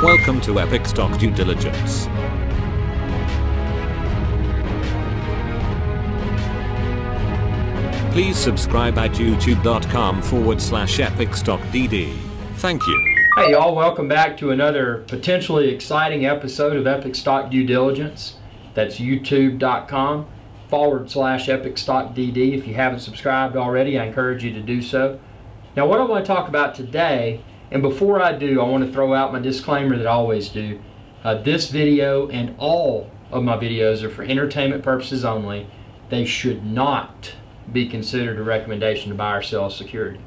Welcome to Epic Stock Due Diligence. Please subscribe at youtube.com/EpicStockDD. Thank you. Hey y'all, welcome back to another potentially exciting episode of Epic Stock Due Diligence. That's youtube.com/EpicStockDD. If you haven't subscribed already, I encourage you to do so. Now what I want to talk about today, and before I do, I want to throw out my disclaimer that I always do. This video and all of my videos are for entertainment purposes only. They should not be considered a recommendation to buy or sell a security.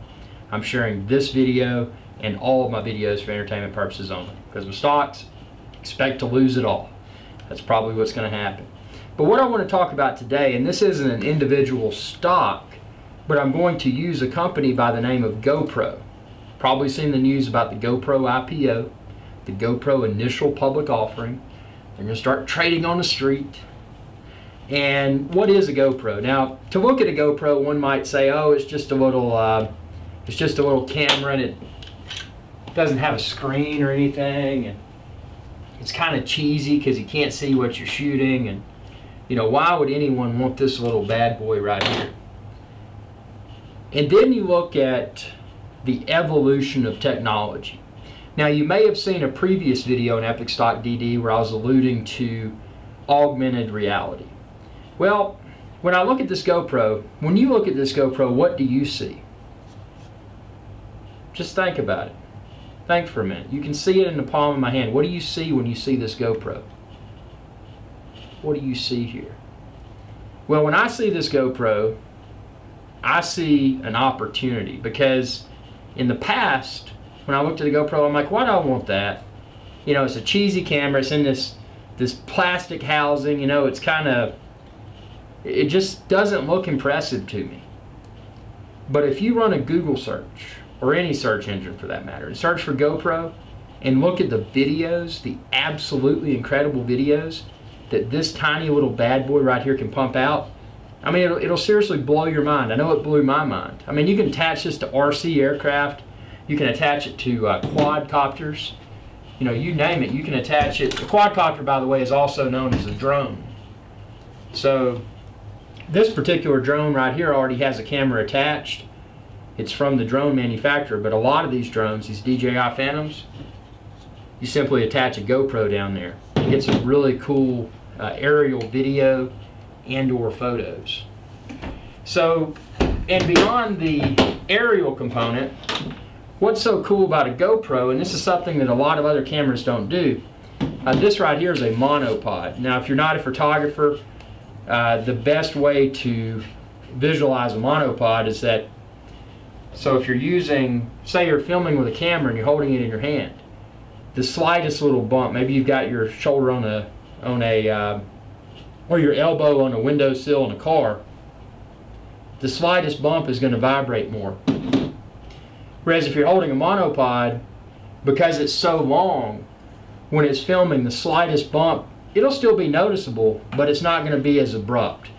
I'm sharing this video and all of my videos for entertainment purposes only. Because with stocks, expect to lose it all. That's probably what's going to happen. But what I want to talk about today, and this isn't an individual stock, but I'm going to use a company by the name of GoPro. Probably seen the news about the GoPro IPO, the GoPro initial public offering. They're going to start trading on the street. And what is a GoPro? Now, to look at a GoPro, one might say, oh, it's just a little camera, and it doesn't have a screen or anything, and it's kind of cheesy because you can't see what you're shooting. And you know, why would anyone want this little bad boy right here? And then you look at the evolution of technology. Now, you may have seen a previous video in EpicStockDD where I was alluding to augmented reality. Well, when I look at this GoPro, when you look at this GoPro, what do you see? Just think about it. Think for a minute. You can see it in the palm of my hand. What do you see when you see this GoPro? What do you see here? Well, when I see this GoPro, I see an opportunity, because in the past, when I looked at the GoPro, I'm like, why do I want that? You know, it's a cheesy camera. It's in this plastic housing. You know, it's kind of, it just doesn't look impressive to me. But if you run a Google search, or any search engine for that matter, and search for GoPro, and look at the videos, the absolutely incredible videos that this tiny little bad boy right here can pump out, I mean, it'll seriously blow your mind. I know it blew my mind. I mean, you can attach this to RC aircraft. You can attach it to quadcopters. You know, you name it, you can attach it. A quadcopter, by the way, is also known as a drone. So this particular drone right here already has a camera attached. It's from the drone manufacturer, but a lot of these drones, these DJI Phantoms, you simply attach a GoPro down there and get some really cool aerial video and or photos. So, and beyond the aerial component, what's so cool about a GoPro, and this is something that a lot of other cameras don't do, this right here is a monopod. Now, if you're not a photographer, the best way to visualize a monopod is that, so if you're using, say you're filming with a camera and you're holding it in your hand, the slightest little bump, maybe you've got your shoulder or your elbow on a windowsill in a car, the slightest bump is going to vibrate more. Whereas if you're holding a monopod, because it's so long, when it's filming, the slightest bump, it'll still be noticeable, but it's not going to be as abrupt.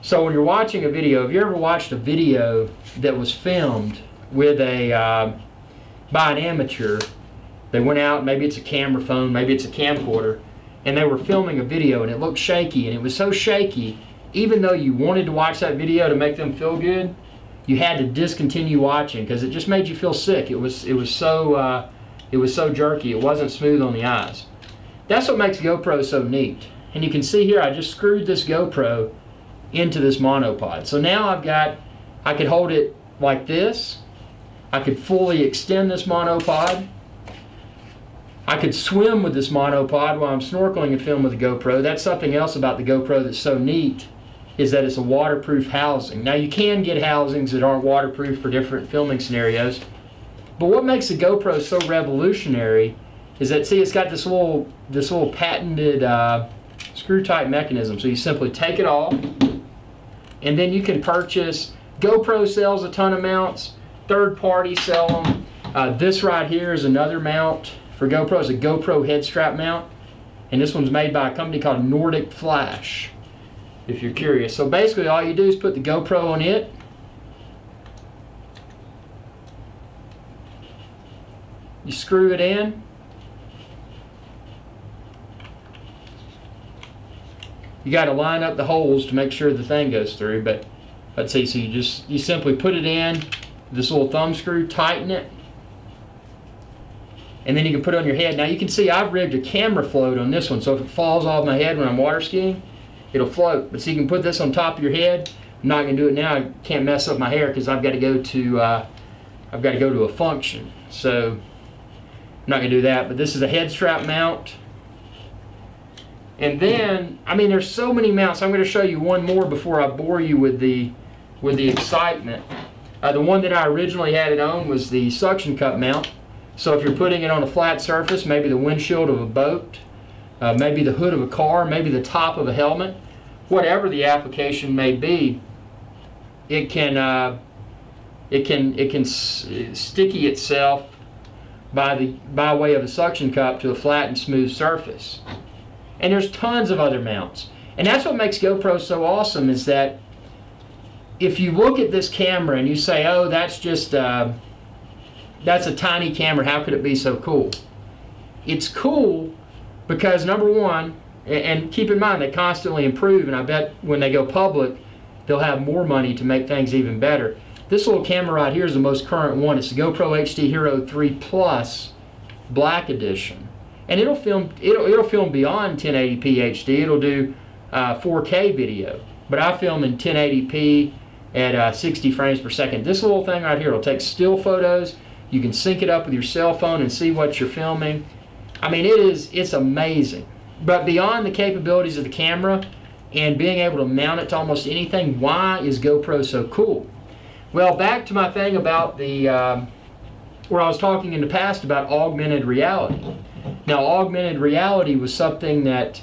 So when you're watching a video, have you ever watched a video that was filmed with by an amateur? They went out, maybe it's a camera phone, maybe it's a camcorder, and they were filming a video and it looked shaky, and it was so shaky, even though you wanted to watch that video to make them feel good, you had to discontinue watching because it just made you feel sick. It was so jerky. It wasn't smooth on the eyes. That's what makes GoPro so neat. And you can see here, I just screwed this GoPro into this monopod. So now I could hold it like this. I could fully extend this monopod. I could swim with this monopod while I'm snorkeling and film with the GoPro. That's something else about the GoPro that's so neat, is that it's a waterproof housing. Now, you can get housings that aren't waterproof for different filming scenarios, but what makes the GoPro so revolutionary is that, see, it's got this little patented screw-type mechanism. So you simply take it off, and then you can purchase. GoPro sells a ton of mounts. Third parties sell them. This right here is another mount for GoPro. It's a GoPro head strap mount, and this one's made by a company called Nordic Flash, if you're curious. So basically all you do is put the GoPro on it, you screw it in, You got to line up the holes to make sure the thing goes through. But let's see, so you simply put it in this little thumb screw, tighten it, and then you can put it on your head. Now you can see I've rigged a camera float on this one, so if it falls off my head when I'm water skiing, it'll float. But so you can put this on top of your head. I'm not going to do it now. I can't mess up my hair because I've got to go to a function. So I'm not going to do that. But this is a head strap mount. And then, I mean, there's so many mounts. I'm going to show you one more before I bore you with the excitement. The one that I originally had it on was the suction cup mount. So if you're putting it on a flat surface, maybe the windshield of a boat, maybe the hood of a car, maybe the top of a helmet, whatever the application may be, it can sticky itself by way of a suction cup to a flat and smooth surface. And there's tons of other mounts. And that's what makes GoPro so awesome, is that if you look at this camera and you say, oh, that's just that's a tiny camera, how could it be so cool? It's cool because, number one, and keep in mind they constantly improve, and I bet when they go public they'll have more money to make things even better. This little camera right here is the most current one. It's the GoPro HD Hero 3 Plus Black Edition. And it'll film beyond 1080p HD. It'll do 4K video. But I film in 1080p at 60 frames per second. This little thing right here will take still photos. You can sync it up with your cell phone and see what you're filming. I mean, it's amazing. But beyond the capabilities of the camera and being able to mount it to almost anything, why is GoPro so cool? Well, back to my thing about where I was talking in the past about augmented reality. Now, augmented reality was something that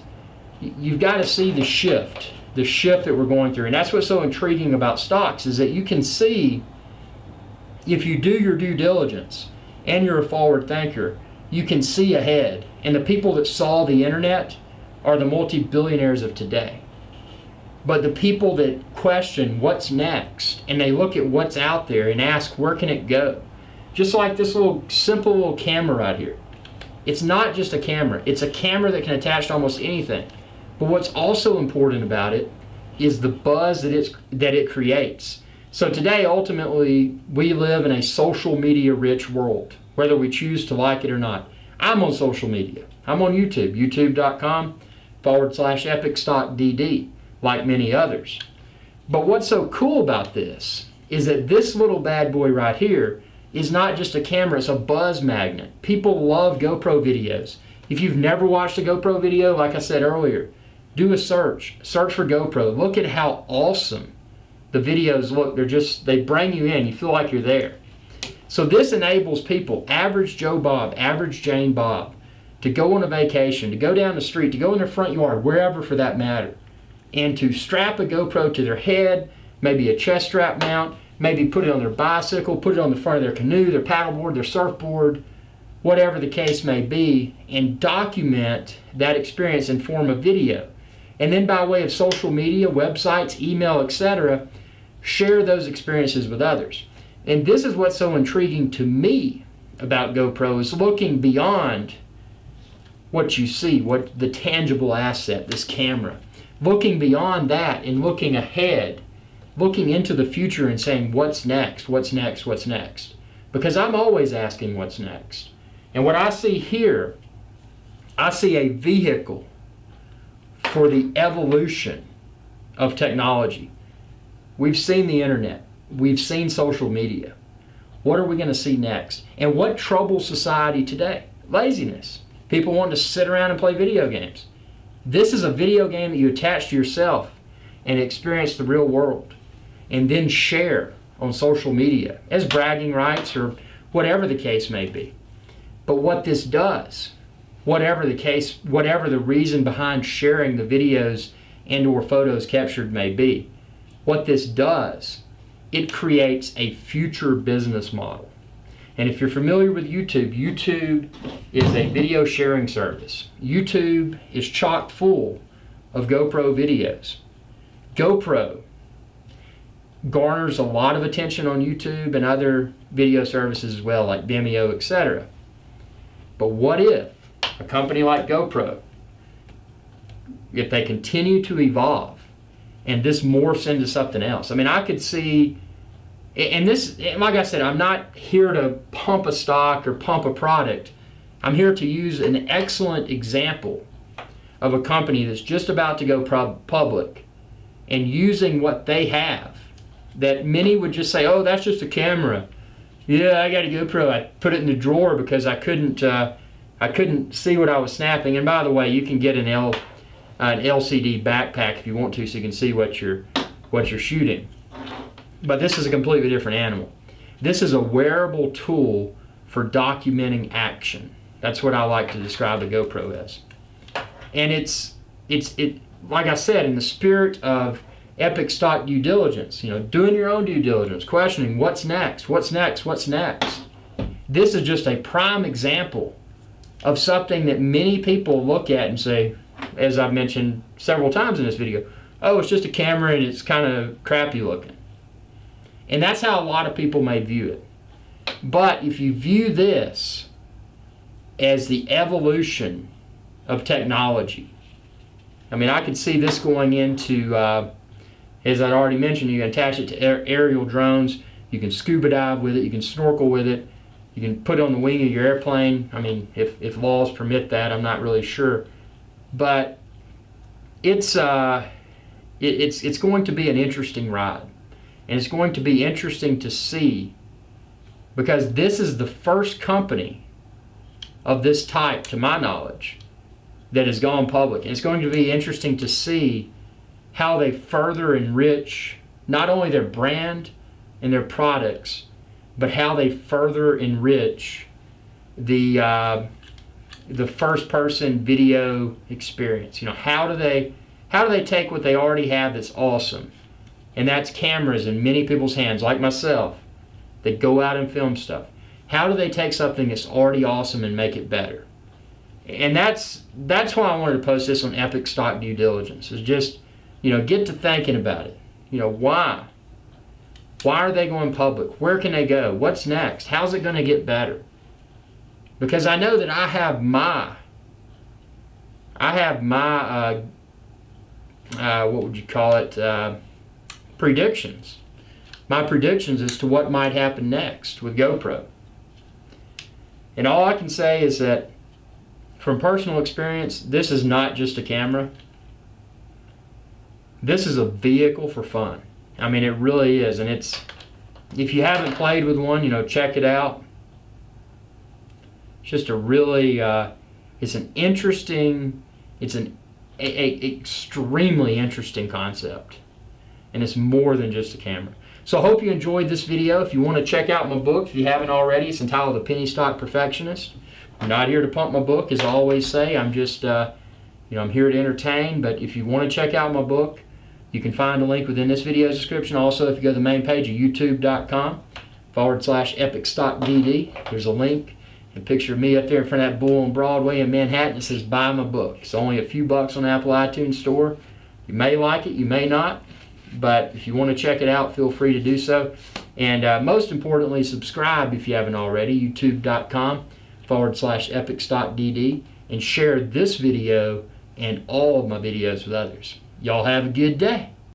you've got to see the shift that we're going through. And that's what's so intriguing about stocks, is that you can see, if you do your due diligence and you're a forward thinker, you can see ahead. And the people that saw the internet are the multi-billionaires of today. But the people that question what's next, and they look at what's out there and ask, where can it go? Just like this little simple little camera right here. It's not just a camera. It's a camera that can attach to almost anything. But what's also important about it is the buzz that it creates. So today, ultimately, we live in a social media rich world, whether we choose to like it or not. I'm on social media. I'm on YouTube, youtube.com/EpicStockDD, like many others. But what's so cool about this is that this little bad boy right here is not just a camera, it's a buzz magnet. People love GoPro videos. If you've never watched a GoPro video, like I said earlier, do a search. Search for GoPro. Look at how awesome the videos look. They bring you in. You feel like you're there. So this enables people, average Joe Bob, average Jane Bob, to go on a vacation, to go down the street, to go in their front yard, wherever for that matter, and to strap a GoPro to their head, maybe a chest strap mount, maybe put it on their bicycle, put it on the front of their canoe, their paddleboard, their surfboard, whatever the case may be, and document that experience in form of video. And then by way of social media, websites, email, etc., share those experiences with others. And this is what's so intriguing to me about GoPro, is looking beyond what you see, what the tangible asset, this camera. Looking beyond that and looking ahead, looking into the future and saying, what's next, what's next, what's next? Because I'm always asking what's next. And what I see here, I see a vehicle for the evolution of technology. We've seen the internet. We've seen social media. What are we going to see next? And what troubles society today? Laziness. People want to sit around and play video games. This is a video game that you attach to yourself and experience the real world, and then share on social media as bragging rights or whatever the case may be. But what this does, whatever the case, whatever the reason behind sharing the videos and or photos captured may be, what this does, it creates a future business model. And if you're familiar with YouTube, YouTube is a video sharing service. YouTube is chock full of GoPro videos. GoPro garners a lot of attention on YouTube and other video services as well, like Vimeo, etc. But what if a company like GoPro if they continue to evolve and this morphs into something else. I mean, I could see, and this, like I said, I'm not here to pump a stock or pump a product. I'm here to use an excellent example of a company that's just about to go public and using what they have that many would just say, oh, that's just a camera. Yeah, I got a GoPro. I put it in the drawer because I couldn't see what I was snapping. And by the way, you can get an LCD backpack if you want to, so you can see what you're shooting. But this is a completely different animal. This is a wearable tool for documenting action. That's what I like to describe the GoPro as. And it's like I said, in the spirit of Epic Stock due diligence, you know, doing your own due diligence, questioning what's next, what's next, what's next. This is just a prime example of something that many people look at and say, as I've mentioned several times in this video, oh, it's just a camera and it's kind of crappy looking. And that's how a lot of people may view it. But if you view this as the evolution of technology, I mean, I could see this going into, as I'd already mentioned, you can attach it to aerial drones, you can scuba dive with it, you can snorkel with it, you can put it on the wing of your airplane. I mean, if laws permit that, I'm not really sure. But it's going to be an interesting ride. And it's going to be interesting to see, because this is the first company of this type, to my knowledge, that has gone public. And it's going to be interesting to see how they further enrich not only their brand and their products, but how they further enrich the first-person video experience. You know, how do they take what they already have that's awesome, and that's cameras in many people's hands, like myself, that go out and film stuff. How do they take something that's already awesome and make it better? And that's why I wanted to post this on Epic Stock Due Diligence, is just, you know, get to thinking about it. You know, why? Why are they going public? Where can they go? What's next? How's it going to get better? Because I know that I have my what would you call it, predictions. My predictions as to what might happen next with GoPro. And all I can say is that from personal experience, this is not just a camera. This is a vehicle for fun. I mean, it really is. And it's, if you haven't played with one, you know, check it out. It's just a really, it's an interesting, it's an extremely interesting concept. And it's more than just a camera. So I hope you enjoyed this video. If you want to check out my book, if you haven't already, it's entitled The Penny Stock Perfectionist. I'm not here to pump my book, as I always say. I'm just, you know, I'm here to entertain. But if you want to check out my book, you can find a link within this video's description. Also, if you go to the main page of youtube.com/EpicStockDD, there's a link, a picture of me up there in front of that bull on Broadway in Manhattan. It says buy my book. It's only a few bucks on the Apple iTunes store. You may like it, you may not. But if you want to check it out, feel free to do so. And most importantly, subscribe if you haven't already, youtube.com/EpicStockDD, and share this video and all of my videos with others. Y'all have a good day.